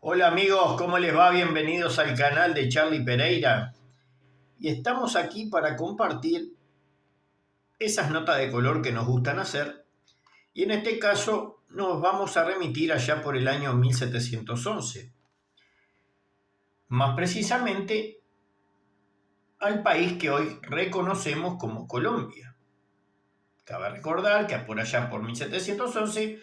Hola amigos, ¿cómo les va? Bienvenidos al canal de Charlie Pereira. Y estamos aquí para compartir esas notas de color que nos gustan hacer. Y en este caso nos vamos a remitir allá por el año 1711. Más precisamente al país que hoy reconocemos como Colombia. Cabe recordar que por allá por 1711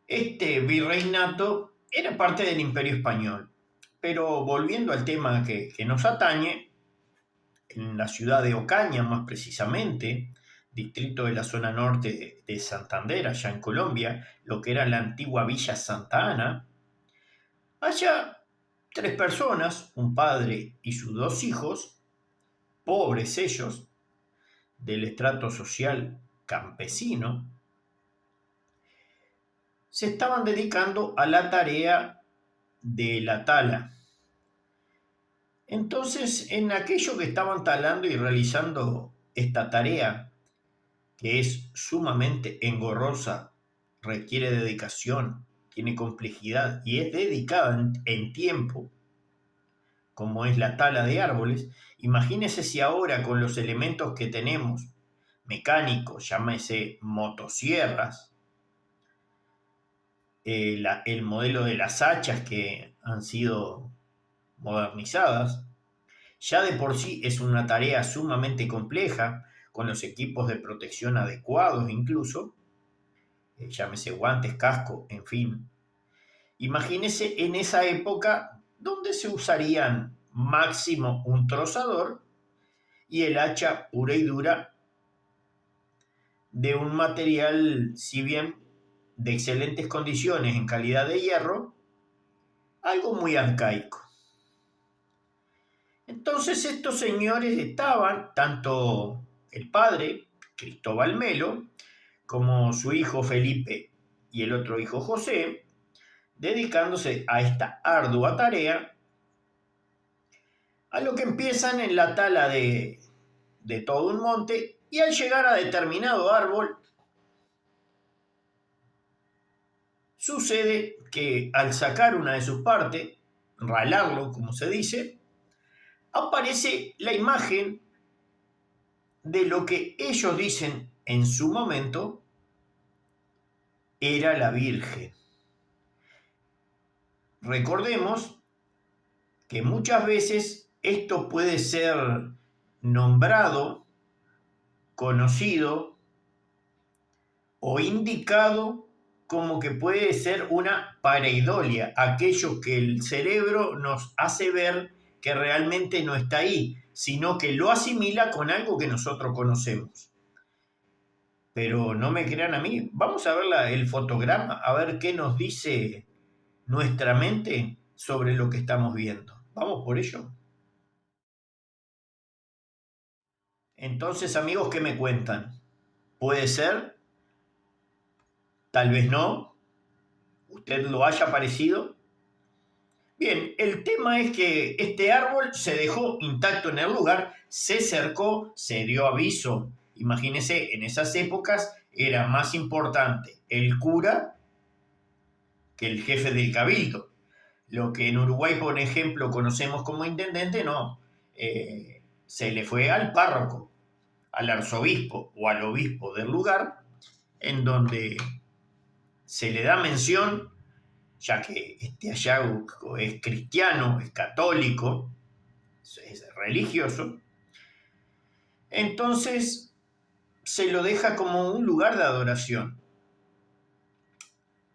este virreinato era parte del Imperio Español. Pero volviendo al tema que nos atañe, en la ciudad de Ocaña más precisamente, distrito de la zona norte de Santander, allá en Colombia, lo que era la antigua Villa Santa Ana, allá tres personas, un padre y sus dos hijos, pobres ellos, del estrato social campesino, se estaban dedicando a la tarea de la tala. Entonces, en aquello que estaban talando y realizando esta tarea, que es sumamente engorrosa, requiere dedicación, tiene complejidad y es dedicada en tiempo, como es la tala de árboles. Imagínese si ahora con los elementos que tenemos, mecánicos, llámese motosierras, el modelo de las hachas que han sido modernizadas, ya de por sí es una tarea sumamente compleja, con los equipos de protección adecuados incluso, llámese guantes, casco, en fin. Imagínese en esa época donde se usarían máximo un trozador y el hacha pura y dura de un material, si bien de excelentes condiciones en calidad de hierro, algo muy arcaico. Entonces estos señores estaban, tanto el padre, Cristóbal Melo, como su hijo Felipe y el otro hijo José, dedicándose a esta ardua tarea, a lo que empiezan en la tala de todo un monte y al llegar a determinado árbol, sucede que al sacar una de sus partes, ralarlo como se dice, aparece la imagen de lo que ellos dicen en su momento era la Virgen. Recordemos que muchas veces esto puede ser nombrado, conocido o indicado como que puede ser una pareidolia, aquello que el cerebro nos hace ver que realmente no está ahí, sino que lo asimila con algo que nosotros conocemos. Pero no me crean a mí, vamos a ver el fotograma, a ver qué nos dice nuestra mente sobre lo que estamos viendo. ¿Vamos por ello? Entonces, amigos, ¿qué me cuentan? ¿Puede ser? Tal vez no. ¿Usted lo haya parecido? Bien, el tema es que este árbol se dejó intacto en el lugar, se cercó, se dio aviso. Imagínense, en esas épocas era más importante el cura que el jefe del cabildo. Lo que en Uruguay, por ejemplo, conocemos como intendente, no. Se le fue al párroco, al arzobispo o al obispo del lugar, en donde se le da mención, ya que este hallazgo es cristiano, es católico, es religioso, entonces se lo deja como un lugar de adoración.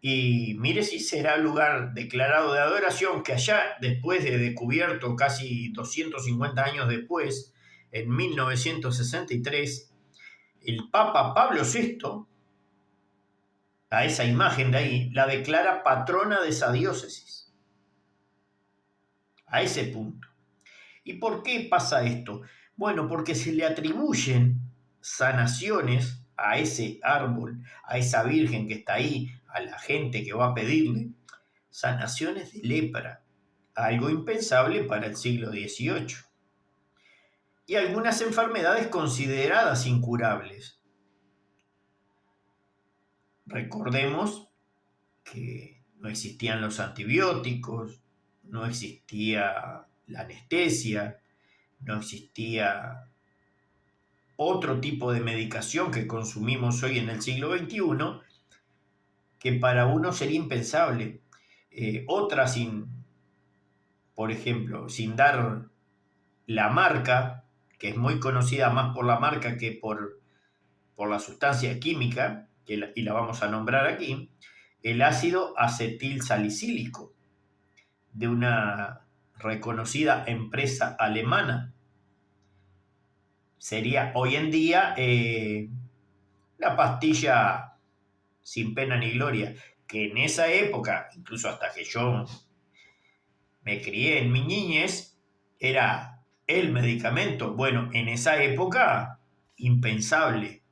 Y mire si será lugar declarado de adoración que allá, después de descubierto casi 250 años después, en 1963, el Papa Pablo VI, a esa imagen de ahí, la declara patrona de esa diócesis. A ese punto. ¿Y por qué pasa esto? Bueno, porque se le atribuyen sanaciones a ese árbol, a esa virgen que está ahí, a la gente que va a pedirle, sanaciones de lepra, algo impensable para el siglo XVIII, y algunas enfermedades consideradas incurables. Recordemos que no existían los antibióticos, no existía la anestesia, no existía otro tipo de medicación que consumimos hoy en el siglo XXI, que para uno sería impensable. Otra por ejemplo, sin dar la marca, que es muy conocida más por la marca que por la sustancia química, y la vamos a nombrar aquí, el ácido acetil salicílico, de una reconocida empresa alemana. Sería hoy en día la pastilla sin pena ni gloria, que en esa época, incluso hasta que yo me crié en mi niñez, era el medicamento. Bueno, en esa época, impensable.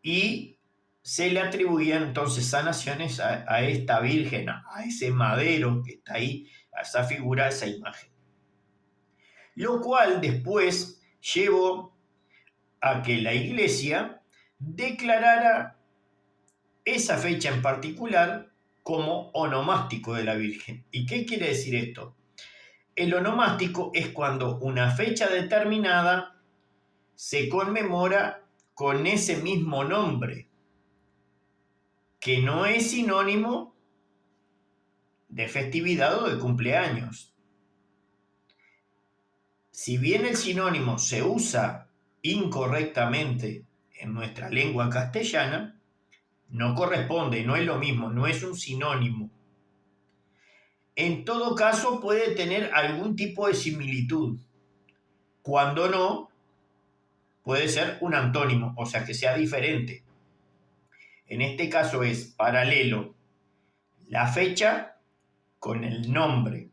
Y se le atribuían entonces sanaciones a esta virgen, a ese madero que está ahí, a esa figura, a esa imagen. Lo cual después llevó a que la iglesia declarara esa fecha en particular como onomástico de la Virgen. ¿Y qué quiere decir esto? El onomástico es cuando una fecha determinada se conmemora con ese mismo nombre, que no es sinónimo de festividad o de cumpleaños. Si bien el sinónimo se usa incorrectamente en nuestra lengua castellana, no corresponde, no es lo mismo, no es un sinónimo. En todo caso puede tener algún tipo de similitud. Cuando no, puede ser un antónimo, o sea que sea diferente. En este caso es paralelo la fecha con el nombre.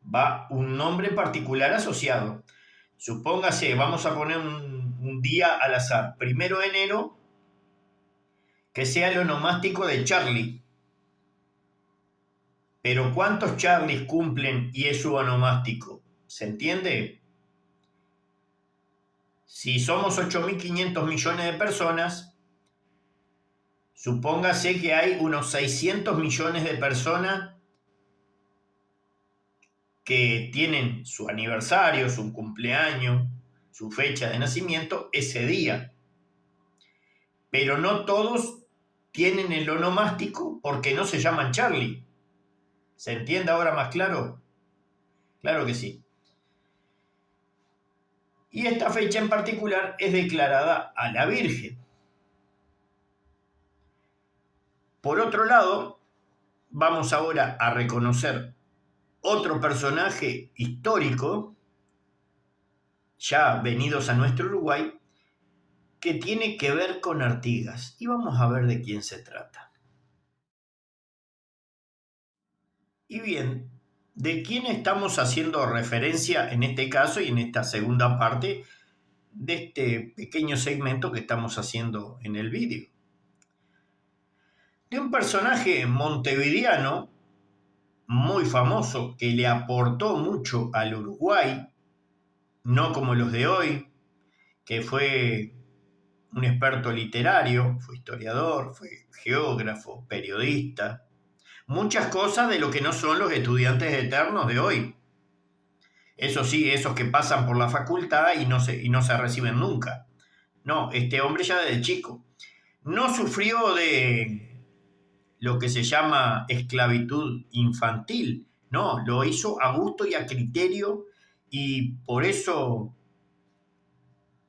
Va un nombre particular asociado. Supóngase, vamos a poner un día al azar, 1 de enero, que sea el onomástico de Charlie. Pero ¿cuántos Charlies cumplen y es su onomástico? ¿Se entiende? Si somos 8.500 millones de personas, supóngase que hay unos 600 millones de personas que tienen su aniversario, su cumpleaños, su fecha de nacimiento ese día. Pero no todos tienen el onomástico porque no se llaman Charlie. ¿Se entiende ahora más claro? Claro que sí. Y esta fecha en particular es declarada a la Virgen. Por otro lado, vamos ahora a reconocer otro personaje histórico, ya venidos a nuestro Uruguay, que tiene que ver con Artigas. Y vamos a ver de quién se trata. Y bien, ¿de quién estamos haciendo referencia en este caso y en esta segunda parte de este pequeño segmento que estamos haciendo en el vídeo? De un personaje montevideano muy famoso que le aportó mucho al Uruguay, no como los de hoy, que fue un experto literario, fue historiador, fue geógrafo, periodista, muchas cosas de lo que no son los estudiantes eternos de hoy. Eso sí, esos que pasan por la facultad y no se reciben nunca. No, este hombre ya desde chico no sufrió de lo que se llama esclavitud infantil, no, lo hizo a gusto y a criterio y por eso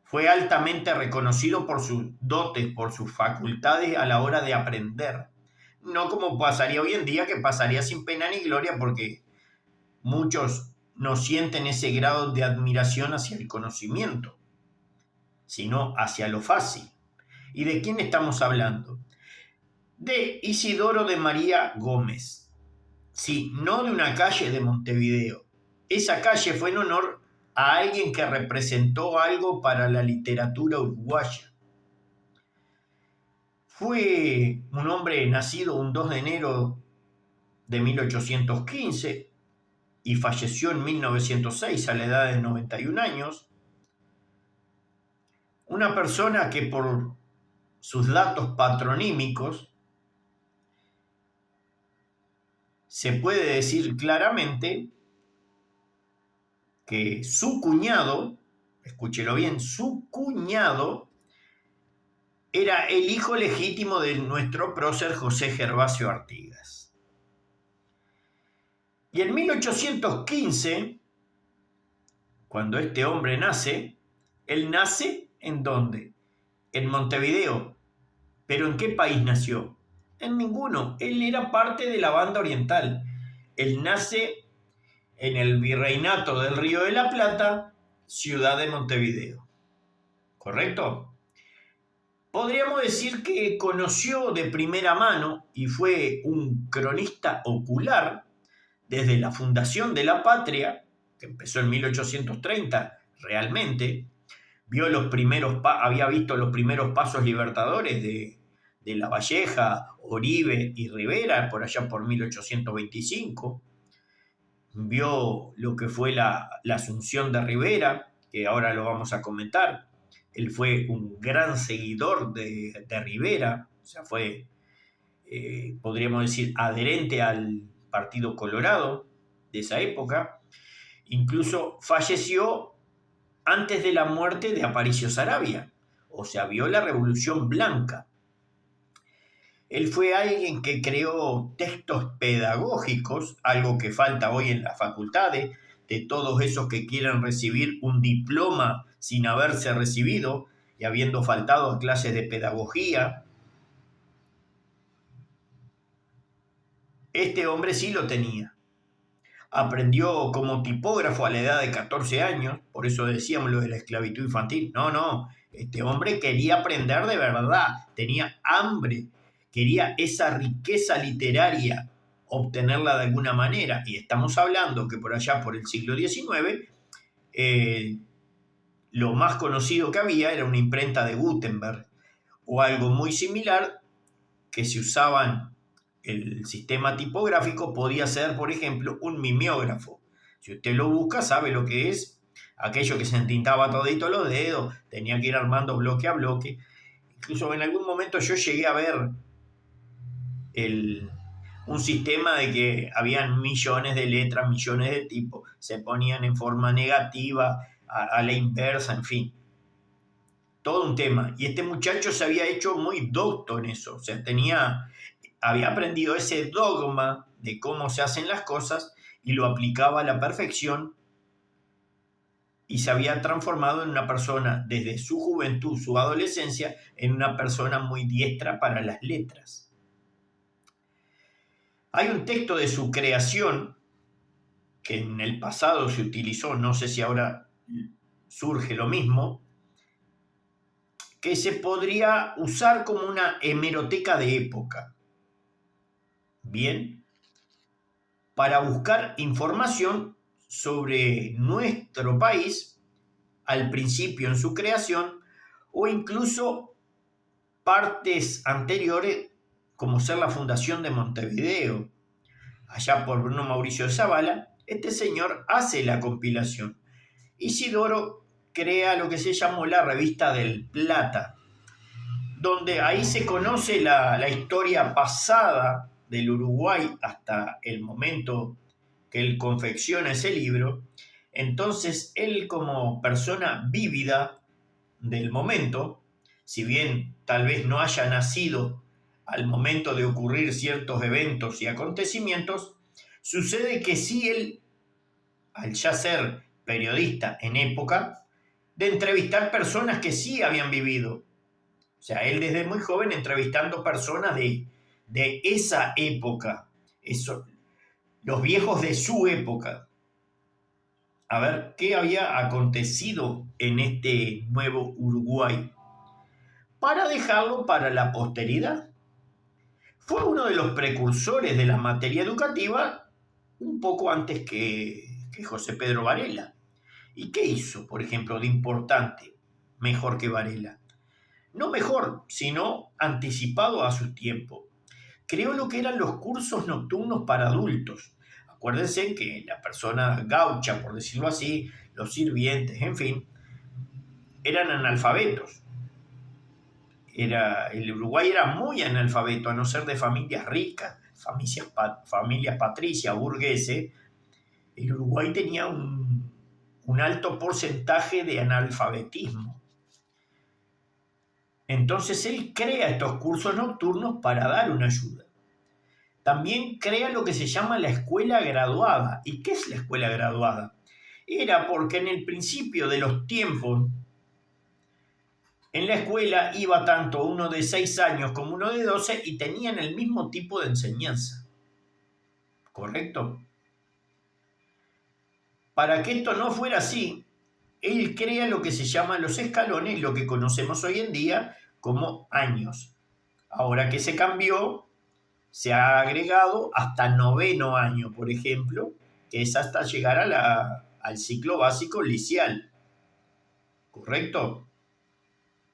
fue altamente reconocido por sus dotes, por sus facultades a la hora de aprender. No como pasaría hoy en día, que pasaría sin pena ni gloria porque muchos no sienten ese grado de admiración hacia el conocimiento, sino hacia lo fácil. ¿Y de quién estamos hablando? De Isidoro de María Gómez. Sí, no de una calle de Montevideo. Esa calle fue en honor a alguien que representó algo para la literatura uruguaya. Fue un hombre nacido un 2 de enero de 1815 y falleció en 1906 a la edad de 91 años. Una persona que por sus datos patronímicos se puede decir claramente que su cuñado, escúchelo bien, su cuñado era el hijo legítimo de nuestro prócer José Gervasio Artigas. Y en 1815, cuando este hombre nace, él nace ¿en dónde? En Montevideo. ¿Pero en qué país nació? En ninguno. Él era parte de la Banda Oriental. Él nace en el Virreinato del Río de la Plata, ciudad de Montevideo. ¿Correcto? Podríamos decir que conoció de primera mano y fue un cronista ocular desde la fundación de la patria, que empezó en 1830 realmente, había visto los primeros pasos libertadores de La Valleja, Oribe y Rivera, por allá por 1825. Vio lo que fue la asunción de Rivera, que ahora lo vamos a comentar. Él fue un gran seguidor de Rivera, o sea, fue, podríamos decir, adherente al Partido Colorado de esa época. Incluso falleció antes de la muerte de Aparicio Saravia, o sea, vio la Revolución Blanca. Él fue alguien que creó textos pedagógicos, algo que falta hoy en las facultades, de todos esos que quieren recibir un diploma sin haberse recibido y habiendo faltado a clases de pedagogía. Este hombre sí lo tenía. Aprendió como tipógrafo a la edad de 14 años, por eso decíamos lo de la esclavitud infantil. No, este hombre quería aprender de verdad, tenía hambre, quería esa riqueza literaria, obtenerla de alguna manera. Y estamos hablando que por allá, por el siglo XIX, lo más conocido que había era una imprenta de Gutenberg, o algo muy similar que se usaban. El sistema tipográfico podía ser, por ejemplo, un mimeógrafo. Si usted lo busca, sabe lo que es aquello que se entintaba todito los dedos, tenía que ir armando bloque a bloque. Incluso en algún momento yo llegué a ver un sistema de que habían millones de letras, millones de tipos, se ponían en forma negativa, a la inversa, en fin. Todo un tema. Y este muchacho se había hecho muy docto en eso, o sea, había aprendido ese dogma de cómo se hacen las cosas y lo aplicaba a la perfección y se había transformado en una persona desde su juventud, su adolescencia, en una persona muy diestra para las letras. Hay un texto de su creación que en el pasado se utilizó, no sé si ahora surge lo mismo, que se podría usar como una hemeroteca de época. Bien, para buscar información sobre nuestro país al principio en su creación o incluso partes anteriores como ser la fundación de Montevideo. Allá por Bruno Mauricio de Zavala, este señor hace la compilación. Isidoro crea lo que se llamó la Revista del Plata, donde ahí se conoce la historia pasada del Uruguay hasta el momento que él confecciona ese libro. Entonces él, como persona vívida del momento, si bien tal vez no haya nacido al momento de ocurrir ciertos eventos y acontecimientos, sucede que sí él, al ya ser periodista en época, de entrevistar personas que sí habían vivido. O sea, él desde muy joven entrevistando personas de esa época, los viejos de su época. A ver qué había acontecido en este nuevo Uruguay para dejarlo para la posteridad. Fue uno de los precursores de la materia educativa un poco antes que José Pedro Varela. ¿Y qué hizo, por ejemplo, de importante, mejor que Varela? No mejor, sino anticipado a su tiempo. Creó lo que eran los cursos nocturnos para adultos. Acuérdense que la persona gaucha, por decirlo así, los sirvientes, en fin, eran analfabetos. El Uruguay era muy analfabeto, a no ser de familias ricas, familias patricias, burgueses, el Uruguay tenía un alto porcentaje de analfabetismo. Entonces él crea estos cursos nocturnos para dar una ayuda. También crea lo que se llama la escuela graduada. ¿Y qué es la escuela graduada? Era porque en el principio de los tiempos, en la escuela iba tanto uno de 6 años como uno de 12 y tenían el mismo tipo de enseñanza. ¿Correcto? Para que esto no fuera así, él crea lo que se llama los escalones, lo que conocemos hoy en día como años. Ahora que se cambió, se ha agregado hasta 9º año, por ejemplo, que es hasta llegar al ciclo básico liceal. ¿Correcto?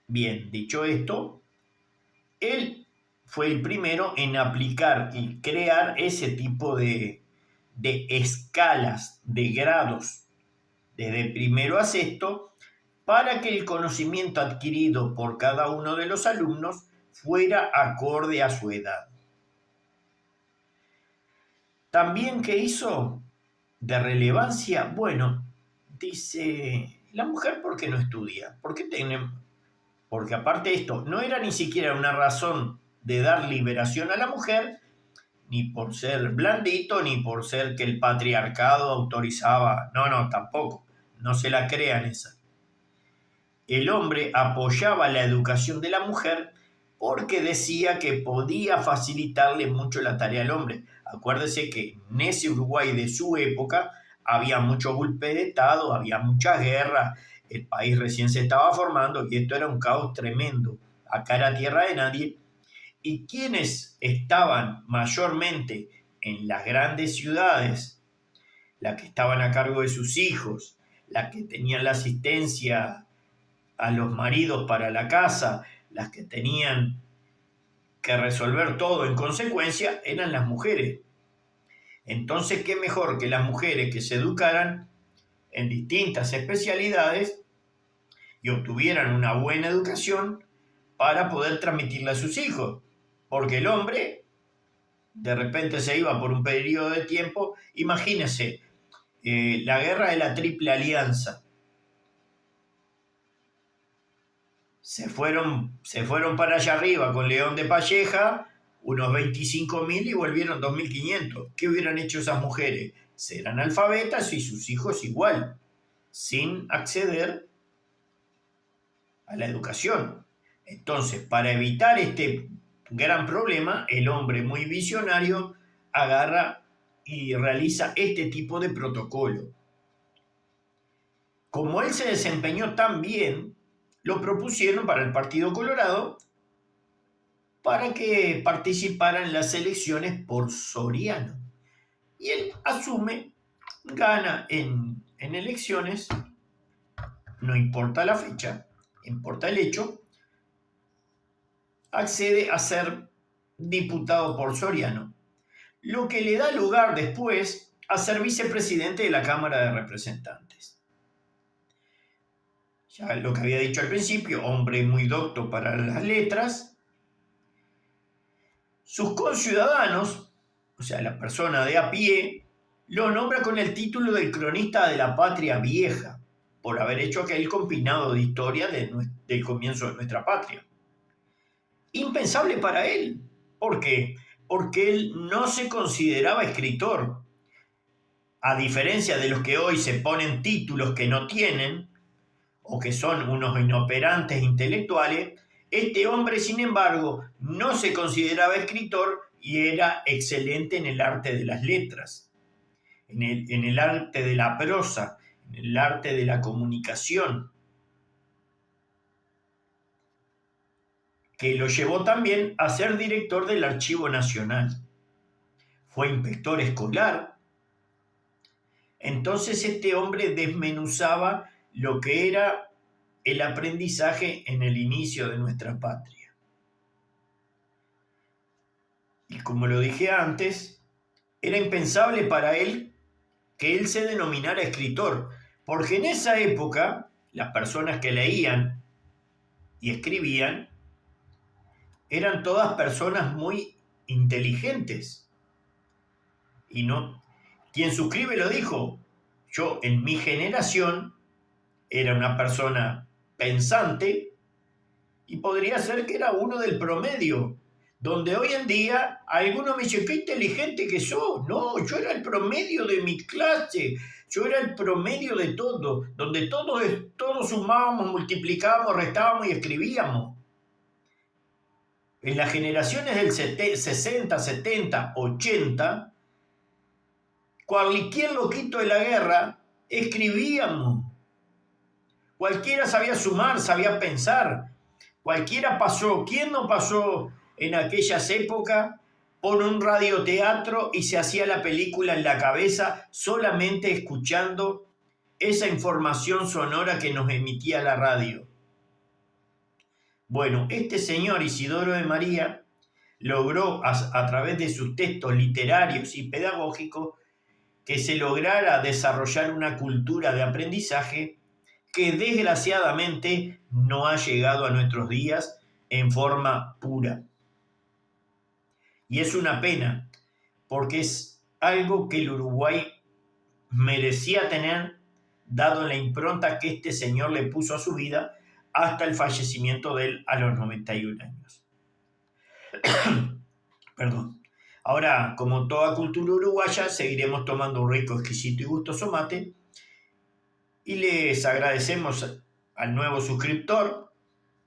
Bien, dicho esto, él fue el primero en aplicar y crear ese tipo de escalas, de grados, desde primero a sexto, para que el conocimiento adquirido por cada uno de los alumnos fuera acorde a su edad. También, ¿qué hizo de relevancia? Bueno, dice, la mujer, ¿por qué no estudia? Porque aparte de esto, no era ni siquiera una razón de dar liberación a la mujer, ni por ser blandito, ni por ser que el patriarcado autorizaba. No, tampoco. No se la crean esa. El hombre apoyaba la educación de la mujer porque decía que podía facilitarle mucho la tarea al hombre. Acuérdese que en ese Uruguay de su época había mucho golpe de Estado, había muchas guerras, el país recién se estaba formando y esto era un caos tremendo. Acá era tierra de nadie. Y quienes estaban mayormente en las grandes ciudades, las que estaban a cargo de sus hijos, las que tenían la asistencia a los maridos para la casa, las que tenían que resolver todo en consecuencia, eran las mujeres. Entonces, ¿qué mejor que las mujeres que se educaran en distintas especialidades y obtuvieran una buena educación para poder transmitirla a sus hijos? Porque el hombre de repente se iba por un periodo de tiempo. Imagínense, la guerra de la Triple Alianza. Se fueron para allá arriba con León de Palleja, unos 25.000 y volvieron 2.500. ¿Qué hubieran hecho esas mujeres? Serán analfabetas y sus hijos igual, sin acceder a la educación. Entonces, para evitar este gran problema, el hombre muy visionario agarra y realiza este tipo de protocolo. Como él se desempeñó tan bien, lo propusieron para el Partido Colorado para que participara en las elecciones por Soriano. Y él asume, gana en elecciones, no importa la fecha, importa el hecho, accede a ser diputado por Soriano, lo que le da lugar después a ser vicepresidente de la Cámara de Representantes. Ya lo que había dicho al principio, hombre muy docto para las letras. Sus conciudadanos, o sea, la persona de a pie, lo nombra con el título del cronista de la patria vieja, por haber hecho aquel compilado de historia del comienzo de nuestra patria. Impensable para él. ¿Por qué? Porque él no se consideraba escritor. A diferencia de los que hoy se ponen títulos que no tienen, o que son unos inoperantes intelectuales, este hombre, sin embargo, no se consideraba escritor y era excelente en el arte de las letras, en el arte de la prosa, en el arte de la comunicación, que lo llevó también a ser director del Archivo Nacional. Fue inspector escolar. Entonces este hombre desmenuzaba lo que era el aprendizaje en el inicio de nuestra patria. Y como lo dije antes, era impensable para él que él se denominara escritor, porque en esa época las personas que leían y escribían eran todas personas muy inteligentes. Y no, quien suscribe lo dijo. Yo en mi generación era una persona pensante y podría ser que era uno del promedio, donde hoy en día algunos me dicen, qué inteligente que sos. No, yo era el promedio de mi clase, yo era el promedio de todo, donde todos sumábamos, multiplicábamos, restábamos y escribíamos. En las generaciones del 60, 70, 80, cualquier loquito de la guerra, escribíamos. Cualquiera sabía sumar, sabía pensar. Cualquiera pasó. ¿Quién no pasó en aquellas épocas por un radioteatro y se hacía la película en la cabeza solamente escuchando esa información sonora que nos emitía la radio? Bueno, este señor Isidoro de María logró a través de sus textos literarios y pedagógicos que se lograra desarrollar una cultura de aprendizaje que desgraciadamente no ha llegado a nuestros días en forma pura. Y es una pena, porque es algo que el Uruguay merecía tener, dado la impronta que este señor le puso a su vida hasta el fallecimiento de él a los 91 años. Perdón. Ahora, como toda cultura uruguaya, seguiremos tomando un rico, exquisito y gustoso mate. Y les agradecemos al nuevo suscriptor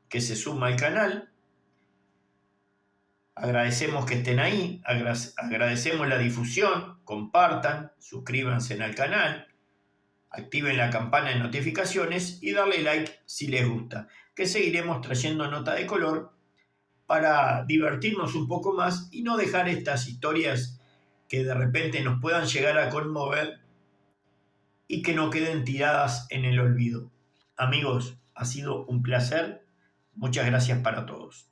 que se suma al canal. Agradecemos que estén ahí, agradecemos la difusión, compartan, suscríbanse al canal, activen la campana de notificaciones y darle like si les gusta, que seguiremos trayendo nota de color para divertirnos un poco más y no dejar estas historias que de repente nos puedan llegar a conmover y que no queden tiradas en el olvido. Amigos, ha sido un placer. Muchas gracias para todos.